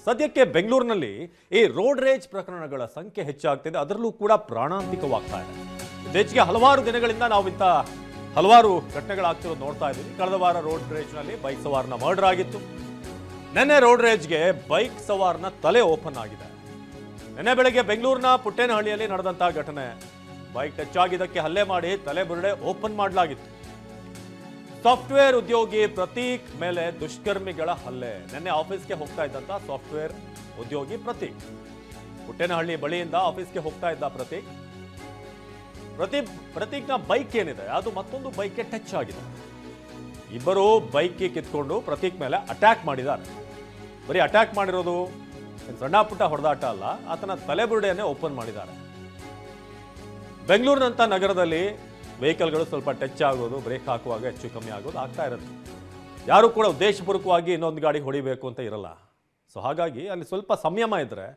ಸದ್ಯಕ್ಕೆ ಬೆಂಗಳೂರಿನಲ್ಲಿ ಈ ರೋಡ್ ರೇಜ್ ಪ್ರಕರಣಗಳ ಸಂಖ್ಯೆ ಹೆಚ್ಚಾಗ್ತಿದೆ, ಅದರಲ್ಲೂ ಕೂಡ ಪ್ರಾಣಾಂತಿಕವಾಗ್ತಾ ಇದೆ. ಇತ್ತೀಚೆಗೆ ಹಲವಾರು ದಿನಗಳಿಂದ ನಾವು ಇಂಥ ಹಲವಾರು ಘಟನೆಗಳಾಗ್ತಿರೋದು ನೋಡ್ತಾ ಇದ್ದೀವಿ. ಕಳೆದ ವಾರ ರೋಡ್ ರೇಜ್ನಲ್ಲಿ ಬೈಕ್ ಸವಾರನ ಮರ್ಡರ್ ಆಗಿತ್ತು. ನಿನ್ನೆ ರೋಡ್ ರೇಜ್ಗೆ ಬೈಕ್ ಸವಾರನ ತಲೆ ಓಪನ್ ಆಗಿದೆ. ನಿನ್ನೆ ಬೆಳಗ್ಗೆ ಬೆಂಗಳೂರಿನ ಪುಟ್ಟೇನಹಳ್ಳಿಯಲ್ಲಿ ನಡೆದಂತಹ ಘಟನೆ. ಬೈಕ್ ಟಚ್ ಆಗಿದ್ದಕ್ಕೆ ಹಲ್ಲೆ ಮಾಡಿ ತಲೆ ಬುರುಡೆ ಓಪನ್ ಮಾಡಲಾಗಿತ್ತು. ಸಾಫ್ಟ್ವೇರ್ ಉದ್ಯೋಗಿ ಪ್ರತೀಕ್ ಮೇಲೆ ದುಷ್ಕರ್ಮಿಗಳ ಹಲ್ಲೆ. ನಿನ್ನೆ ಆಫೀಸ್ಗೆ ಹೋಗ್ತಾ ಇದ್ದಂತ ಸಾಫ್ಟ್ವೇರ್ ಉದ್ಯೋಗಿ ಪ್ರತೀಕ್, ಪುಟ್ಟೇನಹಳ್ಳಿ ಬಳಿಯಿಂದ ಆಫೀಸ್ಗೆ ಹೋಗ್ತಾ ಇದ್ದ ಪ್ರತೀಕ್ನ ಬೈಕ್ ಏನಿದೆ ಅದು ಮತ್ತೊಂದು ಬೈಕ್ಗೆ ಟಚ್ ಆಗಿದೆ. ಇಬ್ಬರು ಬೈಕ್ಗೆ ಕಿತ್ಕೊಂಡು ಪ್ರತೀಕ್ ಮೇಲೆ ಅಟ್ಯಾಕ್ ಮಾಡಿದ್ದಾರೆ. ಬರೀ ಅಟ್ಯಾಕ್ ಮಾಡಿರೋದು ಸಣ್ಣ ಪುಟ್ಟ ಹೊಡೆದಾಟ ಅಲ್ಲ, ಆತನ ತಲೆಬುರುಡೆಯನ್ನೇ ಓಪನ್ ಮಾಡಿದ್ದಾರೆ. ಬೆಂಗಳೂರಿನಂತ ನಗರದಲ್ಲಿ ವೆಹಿಕಲ್ಗಳು ಸ್ವಲ್ಪ ಟಚ್ ಆಗೋದು, ಬ್ರೇಕ್ ಹಾಕುವಾಗ ಹೆಚ್ಚು ಕಮ್ಮಿ ಆಗೋದು ಆಗ್ತಾ ಇರುತ್ತೆ. ಯಾರು ಕೂಡ ಉದ್ದೇಶಪೂರ್ವಕವಾಗಿ ಇನ್ನೊಂದು ಗಾಡಿ ಹೊಡಿಬೇಕು ಅಂತ ಇರಲ್ಲ. ಸೊ ಹಾಗಾಗಿ ಅಲ್ಲಿ ಸ್ವಲ್ಪ ಸಂಯಮ ಇದ್ದರೆ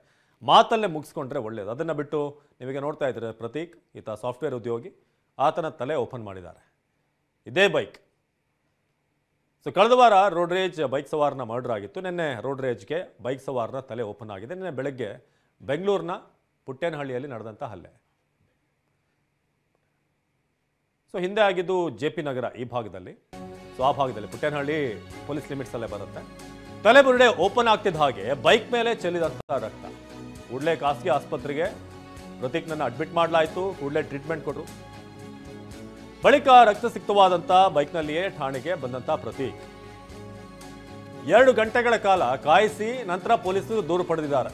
ಮಾತಲ್ಲೇ ಮುಗಿಸ್ಕೊಂಡ್ರೆ ಒಳ್ಳೇದು. ಅದನ್ನು ಬಿಟ್ಟು ನೀವೀಗ ನೋಡ್ತಾ ಇದ್ದೀರ ಪ್ರತೀಕ್, ಈತ ಸಾಫ್ಟ್ವೇರ್ ಉದ್ಯೋಗಿ, ಆತನ ತಲೆ ಓಪನ್ ಮಾಡಿದ್ದಾರೆ. ಇದೇ ಬೈಕ್. ಸೊ ಕಳೆದ ವಾರ ರೋಡ್ ರೇಜ್ ಬೈಕ್ ಸವಾರನ ಮರ್ಡರ್ ಆಗಿತ್ತು. ನಿನ್ನೆ ರೋಡ್ ರೇಜ್ಗೆ ಬೈಕ್ ಸವಾರನ ತಲೆ ಓಪನ್ ಆಗಿದೆ. ನಿನ್ನೆ ಬೆಳಗ್ಗೆ ಬೆಂಗಳೂರಿನ ಪುಟ್ಟೇನಹಳ್ಳಿಯಲ್ಲಿ ನಡೆದಂಥ ಹಲ್ಲೆ. ಸೊ ಹಿಂದೆ ಆಗಿದ್ದು JP ನಗರ ಈ ಭಾಗದಲ್ಲಿ. ಸೊ ಆ ಭಾಗದಲ್ಲಿ ಪುಟ್ಟೇನಹಳ್ಳಿ ಪೊಲೀಸ್ ಲಿಮಿಟ್ಸ್ ಅಲ್ಲೇ ಬರುತ್ತೆ. ತಲೆಬುರುಡೆ ಓಪನ್ ಆಗ್ತಿದ್ದ ಹಾಗೆ ಬೈಕ್ ಮೇಲೆ ಚೆಲ್ಲಿದಂಥ ರಕ್ತ. ಕೂಡಲೇ ಖಾಸಗಿ ಆಸ್ಪತ್ರೆಗೆ ಪ್ರತೀಕ್ನನ್ನು ಅಡ್ಮಿಟ್ ಮಾಡಲಾಯಿತು. ಕೂಡಲೇ ಟ್ರೀಟ್ಮೆಂಟ್ ಕೊಟ್ಟರು. ಬಳಿಕ ರಕ್ತಸಿಕ್ತವಾದಂಥ ಬೈಕ್ನಲ್ಲಿಯೇ ಠಾಣೆಗೆ ಬಂದಂಥ ಪ್ರತೀಕ್ 2 ಗಂಟೆಗಳ ಕಾಲ ಕಾಯಿಸಿ ನಂತರ ಪೊಲೀಸರು ದೂರು ಪಡೆದಿದ್ದಾರೆ.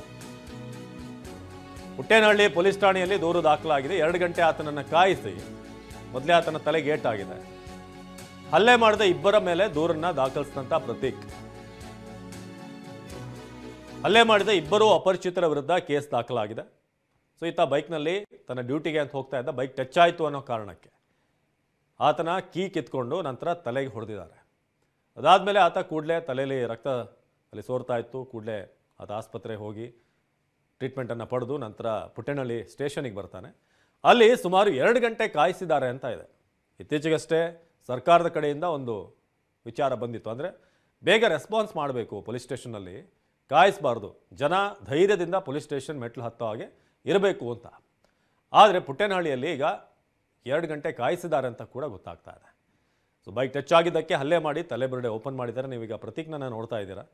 ಪುಟ್ಟೇನಹಳ್ಳಿ ಪೊಲೀಸ್ ಠಾಣೆಯಲ್ಲಿ ದೂರು ದಾಖಲಾಗಿದೆ. 2 ಗಂಟೆ ಆತನನ್ನು ಕಾಯಿಸಿ ಮೊದಲೇ ಆತನ ತಲೆಗೆ ಏಟಾಗಿದೆ. ಹಲ್ಲೆ ಮಾಡಿದ ಇಬ್ಬರ ಮೇಲೆ ದೂರನ್ನ ದಾಖಲಿಸಿದಂತ ಪ್ರತೀಕ್, ಹಲ್ಲೆ ಮಾಡಿದ ಇಬ್ಬರು ಅಪರಿಚಿತರ ವಿರುದ್ಧ ಕೇಸ್ ದಾಖಲಾಗಿದೆ. ಸೊ ಈತ ಬೈಕ್ನಲ್ಲಿ ತನ್ನ ಡ್ಯೂಟಿಗೆ ಅಂತ ಹೋಗ್ತಾ ಇದ್ದ, ಬೈಕ್ ಟಚ್ ಆಯಿತು ಅನ್ನೋ ಕಾರಣಕ್ಕೆ ಆತನ ಕೀ ಕಿತ್ಕೊಂಡು ನಂತರ ತಲೆಗೆ ಹೊಡೆದಿದ್ದಾರೆ. ಅದಾದಮೇಲೆ ಆತ ಕೂಡಲೇ ತಲೆಯಲ್ಲಿ ರಕ್ತ ಅಲ್ಲಿ ಸೋರ್ತಾ ಇತ್ತು. ಕೂಡಲೇ ಆತ ಆಸ್ಪತ್ರೆಗೆ ಹೋಗಿ ಟ್ರೀಟ್ಮೆಂಟನ್ನು ಪಡೆದು ನಂತರ ಪುಟ್ಟೇನಹಳ್ಳಿ ಸ್ಟೇಷನಿಗೆ ಬರ್ತಾನೆ. ಅಲ್ಲಿ ಸುಮಾರು 2 ಗಂಟೆ ಕಾಯಿಸಿದ್ದಾರೆ ಅಂತ ಇದೆ. ಇತ್ತೀಚೆಗಷ್ಟೇ ಸರ್ಕಾರದ ಕಡೆಯಿಂದ ಒಂದು ವಿಚಾರ ಬಂದಿತ್ತು, ಅಂದರೆ ಬೇಗ ರೆಸ್ಪಾನ್ಸ್ ಮಾಡಬೇಕು, ಪೊಲೀಸ್ ಸ್ಟೇಷನ್ನಲ್ಲಿ ಕಾಯಿಸಬಾರ್ದು, ಜನ ಧೈರ್ಯದಿಂದ ಪೊಲೀಸ್ ಸ್ಟೇಷನ್ ಮೆಟ್ಲು ಹತ್ತೋ ಹಾಗೆ ಇರಬೇಕು ಅಂತ. ಆದರೆ ಪುಟ್ಟೇನಹಳ್ಳಿಯಲ್ಲಿ ಈಗ 2 ಗಂಟೆ ಕಾಯಿಸಿದ್ದಾರೆ ಅಂತ ಕೂಡ ಗೊತ್ತಾಗ್ತಾ ಇದೆ. ಸೊ ಬೈಕ್ ಟಚ್ ಆಗಿದ್ದಕ್ಕೆ ಹಲ್ಲೆ ಮಾಡಿ ತಲೆಬುರುಡೆ ಓಪನ್ ಮಾಡಿದ್ದಾರೆ. ನೀವೀಗ ಪ್ರತೀಕ್ನ ನೋಡ್ತಾ ಇದ್ದೀರಾ.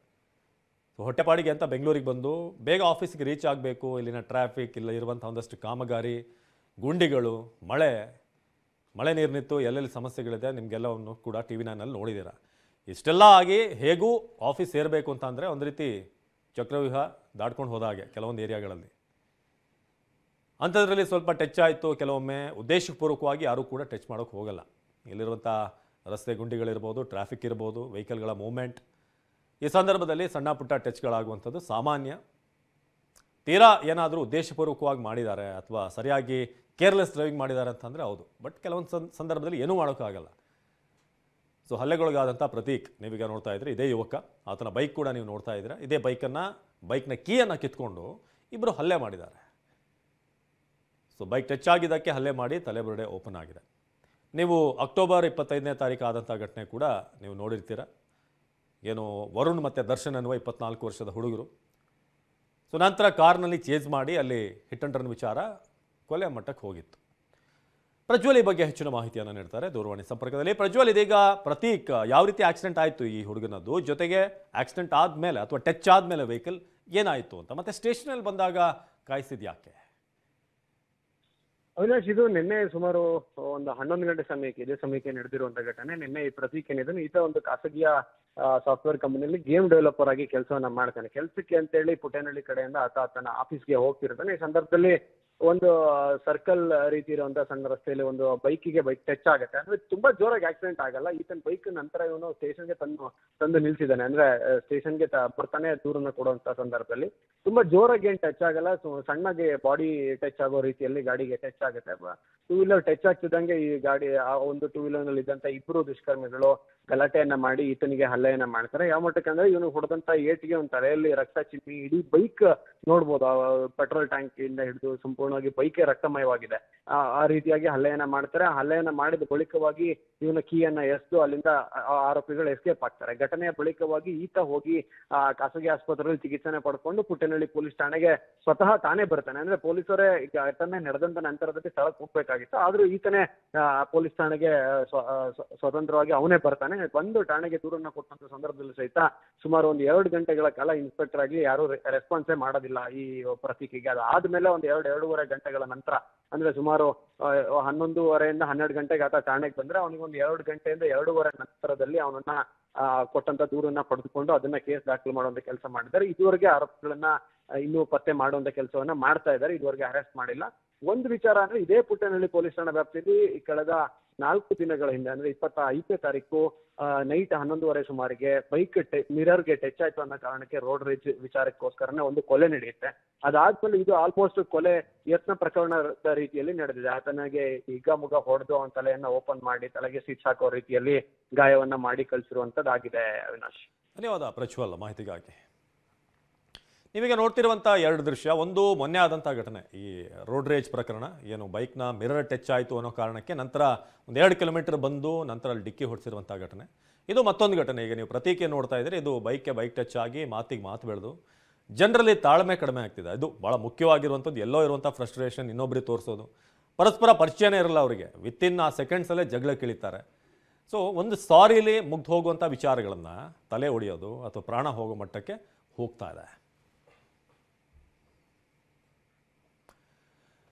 ಸೊ ಹೊಟ್ಟೆಪಾಡಿಗೆ ಅಂತ ಬೆಂಗಳೂರಿಗೆ ಬಂದು ಬೇಗ ಆಫೀಸಿಗೆ ರೀಚ್ ಆಗಬೇಕು. ಇಲ್ಲಿನ ಟ್ರಾಫಿಕ್, ಇಲ್ಲ ಇರುವಂಥ ಒಂದಷ್ಟು ಕಾಮಗಾರಿ, ಗುಂಡಿಗಳು, ಮಳೆ ನೀರು ನಿಂತು ಎಲ್ಲೆಲ್ಲಿ ಸಮಸ್ಯೆಗಳಿದೆ ನಿಮಗೆಲ್ಲವನ್ನು ಕೂಡ TV9 ನೋಡಿದ್ದೀರಾ. ಇಷ್ಟೆಲ್ಲ ಆಗಿ ಹೇಗೂ ಆಫೀಸ್ ಸೇರಬೇಕು ಅಂತ ಅಂದರೆ ಒಂದು ರೀತಿ ಚಕ್ರವ್ಯೂಹ ದಾಟ್ಕೊಂಡು ಹೋದ ಹಾಗೆ ಕೆಲವೊಂದು ಏರಿಯಾಗಳಲ್ಲಿ. ಅಂಥದ್ರಲ್ಲಿ ಸ್ವಲ್ಪ ಟಚ್ ಆಯಿತು. ಕೆಲವೊಮ್ಮೆ ಉದ್ದೇಶಪೂರ್ವಕವಾಗಿ ಯಾರೂ ಕೂಡ ಟಚ್ ಮಾಡೋಕ್ಕೆ ಹೋಗಲ್ಲ. ಇಲ್ಲಿರುವಂಥ ರಸ್ತೆ ಗುಂಡಿಗಳಿರ್ಬೋದು, ಟ್ರಾಫಿಕ್ ಇರ್ಬೋದು, ವೆಹಿಕಲ್ಗಳ ಮೂವ್ಮೆಂಟ್, ಈ ಸಂದರ್ಭದಲ್ಲಿ ಸಣ್ಣ ಪುಟ್ಟ ಟಚ್ಗಳಾಗುವಂಥದ್ದು ಸಾಮಾನ್ಯ. ತೀರಾ ಏನಾದರೂ ಉದ್ದೇಶಪೂರ್ವಕವಾಗಿ ಮಾಡಿದ್ದಾರೆ ಅಥವಾ ಸರಿಯಾಗಿ ಕೇರ್ಲೆಸ್ ಡ್ರೈವಿಂಗ್ ಮಾಡಿದ್ದಾರೆ ಅಂತಂದರೆ ಹೌದು. ಬಟ್ ಕೆಲವೊಂದು ಸಂದರ್ಭದಲ್ಲಿ ಏನೂ ಮಾಡೋಕ್ಕಾಗಲ್ಲ. ಸೊ ಹಲ್ಲೆಗೊಳಗಾದಂಥ ಪ್ರತೀಕ್ ನೀವೀಗ ನೋಡ್ತಾ ಇದ್ರಿ, ಇದೇ ಯುವಕ. ಆತನ ಬೈಕ್ ಕೂಡ ನೀವು ನೋಡ್ತಾ ಇದ್ದೀರಾ. ಇದೇ ಬೈಕ್ನ ಕೀಯನ್ನು ಕಿತ್ಕೊಂಡು ಇಬ್ಬರು ಹಲ್ಲೆ ಮಾಡಿದ್ದಾರೆ. ಸೊ ಬೈಕ್ ಟಚ್ ಆಗಿದ್ದಕ್ಕೆ ಹಲ್ಲೆ ಮಾಡಿ ತಲೆಬುರುಡೆ ಓಪನ್ ಆಗಿದೆ. ನೀವು ಅಕ್ಟೋಬರ್ 25ನೇ ತಾರೀಕು ಆದಂಥ ಘಟನೆ ಕೂಡ ನೀವು ನೋಡಿರ್ತೀರ. ಏನು ವರುಣ್ ಮತ್ತು ದರ್ಶನ್ ಅನ್ನುವ 24 ವರ್ಷದ ಹುಡುಗರು. ಸೊ ನಂತರ ಕಾರ್ನಲ್ಲಿ ಚೇಸ್ ಮಾಡಿ ಅಲ್ಲಿ ಹಿಟ್ ಅಂಡ್ ರನ್ ವಿಚಾರ ಕೊಲೆ ಮಟ್ಟಕ್ಕೆ ಹೋಗಿತ್ತು. ಪ್ರಜ್ವಲ್ ಈ ಬಗ್ಗೆ ಹೆಚ್ಚಿನ ಮಾಹಿತಿಯನ್ನು ನೀಡ್ತಾರೆ ದೂರವಾಣಿ ಸಂಪರ್ಕದಲ್ಲಿ. ಪ್ರಜ್ವಲ್, ಇದೀಗ ಪ್ರತೀಕ್ ಯಾವ ರೀತಿ ಆಕ್ಸಿಡೆಂಟ್ ಆಯಿತು ಈ ಹುಡುಗನದ್ದು, ಜೊತೆಗೆ ಆಕ್ಸಿಡೆಂಟ್ ಆದಮೇಲೆ ಅಥವಾ ಟಚ್ ಆದಮೇಲೆ ವೆಹಿಕಲ್ ಏನಾಯಿತು ಅಂತ, ಮತ್ತೆ ಸ್ಟೇಷನಲ್ಲಿ ಬಂದಾಗ ಕಾಯಿಸಿದ್ ಯಾಕೆ? ಅವಿನಾಶ್, ಇದು ನಿನ್ನೆ ಸುಮಾರು ಒಂದು 11 ಗಂಟೆ ಸಮಯಕ್ಕೆ, ಇದೇ ಸಮಯಕ್ಕೆ ನಡೆದಿರುವಂತ ಘಟನೆ. ನಿನ್ನೆ ಈ ಪ್ರತೀಕ್ ಏನಿದ್ದಾನೆ, ಈತ ಒಂದು ಖಾಸಗಿಯ ಸಾಫ್ಟ್ವೇರ್ ಕಂಪನಿಯಲ್ಲಿ ಗೇಮ್ ಡೆವಲಪರ್ ಆಗಿ ಕೆಲಸವನ್ನ ಮಾಡ್ತಾನೆ. ಕೆಲಸಕ್ಕೆ ಅಂತೇಳಿ ಪುಟ್ಟೇನಹಳ್ಳಿ ಕಡೆಯಿಂದ ಆತ ತನ್ನ ಆಫೀಸ್ಗೆ ಹೋಗ್ತಿರ್ತಾನೆ. ಈ ಸಂದರ್ಭದಲ್ಲಿ ಒಂದು ಸರ್ಕಲ್ ರೀತಿ ಇರುವಂತಹ ಸಣ್ಣ ರಸ್ತೆಯಲ್ಲಿ ಒಂದು ಬೈಕ್ ಟಚ್ ಆಗುತ್ತೆ. ಅಂದ್ರೆ ತುಂಬಾ ಜೋರಾಗಿ ಆಕ್ಸಿಡೆಂಟ್ ಆಗಲ್ಲ. ಈತನ ಬೈಕ್ ನಂತರ ಇವನು ಸ್ಟೇಷನ್ಗೆ ತಂದು ನಿಲ್ಸಿದ್ದಾನೆ. ಅಂದ್ರೆ ಸ್ಟೇಷನ್ಗೆ ಬರ್ತಾನೆ ದೂರನ್ನ ಕೊಡುವಂತ ಸಂದರ್ಭದಲ್ಲಿ ತುಂಬಾ ಜೋರಾಗಿ ಏನ್ ಟಚ್ ಆಗಲ್ಲ, ಸಣ್ಣಗೆ ಬಾಡಿ ಟಚ್ ಆಗೋ ರೀತಿಯಲ್ಲಿ ಗಾಡಿಗೆ ಟಚ್ ಆಗುತ್ತೆ. 2 ವೀಲರ್ ಟಚ್ ಆಗ್ತಿದ್ದಂಗೆ ಈ ಗಾಡಿ ಒಂದು 2 ವೀಲರ್ ನಲ್ಲಿ ಇದ್ದಂತ ಇಬ್ಬರು ದುಷ್ಕರ್ಮಿಗಳು ಗಲಾಟೆಯನ್ನ ಮಾಡಿ ಈತನಿಗೆ ಹಲ್ಲೆಯನ್ನ ಮಾಡ್ತಾರೆ. ಯಾವ ಮಟ್ಟಕ್ಕೆ ಅಂದ್ರೆ ಇವನು ಹೊಡೆದಂತ ಏಟಿಗೆ ಒಂದು ತಲೆಯಲ್ಲಿ ರಕ್ತ ಚಿಮ್ಮಿ ಇಡೀ ಬೈಕ್ ನೋಡ್ಬೋದು ಪೆಟ್ರೋಲ್ ಟ್ಯಾಂಕ್ ಇಂದ ಹಿಡಿದು ಸಂಪೂರ್ಣವಾಗಿ ಬೈಕೇ ರಕ್ತಮಯವಾಗಿದೆ. ಆ ರೀತಿಯಾಗಿ ಹಲ್ಲೆಯನ್ನ ಮಾಡ್ತಾರೆ. ಆ ಹಲ್ಲೆಯನ್ನ ಮಾಡಿದ ಬಳಿಕವಾಗಿ ಇವನ ಕೀಯನ್ನ ಎಸ್ದು ಅಲ್ಲಿಂದ ಆರೋಪಿಗಳು ಎಸ್ಕೇಪ್ ಆಗ್ತಾರೆ. ಘಟನೆಯ ಬಳಿಕವಾಗಿ ಈತ ಹೋಗಿ ಖಾಸಗಿ ಆಸ್ಪತ್ರೆಯಲ್ಲಿ ಚಿಕಿತ್ಸೆನೆ ಪಡ್ಕೊಂಡು ಪುಟ್ಟೇನಹಳ್ಳಿ ಪೊಲೀಸ್ ಠಾಣೆಗೆ ಸ್ವತಃ ತಾನೇ ಬರ್ತಾನೆ. ಅಂದ್ರೆ ಪೊಲೀಸರೇ ಘಟನೆ ನಡೆದಂತ ನಂತರದಲ್ಲಿ ಸ್ಥಳಕ್ಕೆ ಹೋಗ್ಬೇಕಾಗಿತ್ತು, ಆದ್ರೂ ಈತನೇ ಪೊಲೀಸ್ ಠಾಣೆಗೆ ಸ್ವತಂತ್ರವಾಗಿ ಅವನೇ ಬರ್ತಾನೆ. ಬಂದು ಠಾಣೆಗೆ ದೂರನ್ನ ಕೊಟ್ಟಂತ ಸಂದರ್ಭದಲ್ಲಿ ಸಹಿತ ಸುಮಾರು ಒಂದು 2 ಗಂಟೆಗಳ ಕಾಲ ಇನ್ಸ್ಪೆಕ್ಟರ್ ಆಗಿ ಯಾರು ರೆಸ್ಪಾನ್ಸೇ ಮಾಡೋದಿಲ್ಲ ಈ ಪ್ರತೀಕಿಗೆ. ಅದಾದ್ಮೇಲೆ ಒಂದು 2-2.5 ಗಂಟೆಗಳ ನಂತರ, ಅಂದ್ರೆ ಸುಮಾರು 11:30 12 ಗಂಟೆಗೆ ಆತ ಠಾಣೆಗೆ ಬಂದ್ರೆ ಅವನಿಗೆ ಒಂದು 2 ಗಂಟೆಯಿಂದ 2:15 ನಂತರದಲ್ಲಿ ಅವನನ್ನ ಕೊಟ್ಟಂತ ದೂರನ್ನ ಪಡೆದುಕೊಂಡು ಅದನ್ನ ಕೇಸ್ ದಾಖಲು ಮಾಡುವಂತ ಕೆಲಸ ಮಾಡಿದ್ದಾರೆ. ಇದುವರೆಗೆ ಆರೋಪಿಗಳನ್ನ ಇನ್ನೂ ಪತ್ತೆ ಮಾಡುವಂತ ಕೆಲಸವನ್ನ ಮಾಡ್ತಾ ಇದ್ದಾರೆ. ಇದುವರೆಗೆ ಅರೆಸ್ಟ್ ಮಾಡಿಲ್ಲ. ಒಂದು ವಿಚಾರ ಅಂದ್ರೆ, ಇದೇ ಪುಟ್ಟೇನಹಳ್ಳಿ ಪೊಲೀಸ್ ಠಾಣಾ ವ್ಯಾಪ್ತಿಯಲ್ಲಿ ಕಳೆದ 4 ದಿನಗಳ ಹಿಂದೆ, ಅಂದ್ರೆ 25ನೇ ತಾರೀಕು ನೈಟ್ 11:30 ಸುಮಾರಿಗೆ ಬೈಕ್ ಮಿರರ್ಗೆ ಟಚ್ ಆಯ್ತು ಅನ್ನೋ ಕಾರಣಕ್ಕೆ ರೋಡ್ ರೇಜ್ ವಿಚಾರಕ್ಕೋಸ್ಕರನೇ ಒಂದು ಕೊಲೆ ನಡೆಯುತ್ತೆ. ಅದಾದ್ಮೇಲೆ ಇದು ಆಲ್ಮೋಸ್ಟ್ ಕೊಲೆ ಯತ್ನ ಪ್ರಕರಣದ ರೀತಿಯಲ್ಲಿ ನಡೆದಿದೆ. ಆತನಿಗೆ ಹಿಗ್ಗಾಮುಗ್ಗ ಹೊಡೆದು ಅವನ ತಲೆಯನ್ನ ಓಪನ್ ಮಾಡಿ ತಲೆಗೆ ಸ್ಟಿಚ್ ಹಾಕೋ ರೀತಿಯಲ್ಲಿ ಗಾಯವನ್ನ ಮಾಡಿ ಕಳಿಸಿರುವಂತದ್ದಾಗಿದೆ. ಅವಿನಾಶ್, ಧನ್ಯವಾದ ಪ್ರಜ್ವಲ್ ಮಾಹಿತಿಗಾಗಿ. ನೀವೀಗ ನೋಡ್ತಿರುವಂಥ 2 ದೃಶ್ಯ, ಒಂದು ಮೊನ್ನೆ ಆದಂಥ ಘಟನೆ, ಈ ರೋಡ್ ರೇಜ್ ಪ್ರಕರಣ, ಏನು ಬೈಕ್ನ ಮಿರರ್ ಟಚ್ ಆಯಿತು ಅನ್ನೋ ಕಾರಣಕ್ಕೆ ನಂತರ ಒಂದು 2 ಕಿಲೋಮೀಟರ್ ಬಂದು ನಂತರ ಅಲ್ಲಿ ಡಿಕ್ಕಿ ಹೊಡಿಸಿರುವಂಥ ಘಟನೆ. ಇದು ಮತ್ತೊಂದು ಘಟನೆ. ಈಗ ನೀವು ಪ್ರತೀಕೆ ನೋಡ್ತಾ ಇದ್ದೀರಿ, ಇದು ಬೈಕ್ ಟಚ್ ಆಗಿ ಮಾತಿಗೆ ಮಾತು ಬೆಳೆದು ಜನರಲ್ಲಿ ತಾಳ್ಮೆ ಕಡಿಮೆ ಆಗ್ತಿದೆ. ಇದು ಭಾಳ ಮುಖ್ಯವಾಗಿರುವಂಥದ್ದು. ಎಲ್ಲೋ ಇರುವಂಥ ಫ್ರಸ್ಟ್ರೇಷನ್ ಇನ್ನೊಬ್ಬರಿಗೆ ತೋರಿಸೋದು, ಪರಸ್ಪರ ಪರಿಚಯನೇ ಇರಲ್ಲ ಅವರಿಗೆ, ವಿತಿನ್ ಆ ಸೆಕೆಂಡ್ಸಲ್ಲೇ ಜಗಳಕ್ಕೆ ಇಳಿತಾರೆ. ಸೊ ಒಂದು ಸಾರಿಲಿ ಮುಗ್ದು ಹೋಗುವಂಥ ವಿಚಾರಗಳನ್ನು ತಲೆ ಹೊಡೆಯೋದು ಅಥವಾ ಪ್ರಾಣ ಹೋಗೋ ಮಟ್ಟಕ್ಕೆ ಹೋಗ್ತಾ ಇದೆ.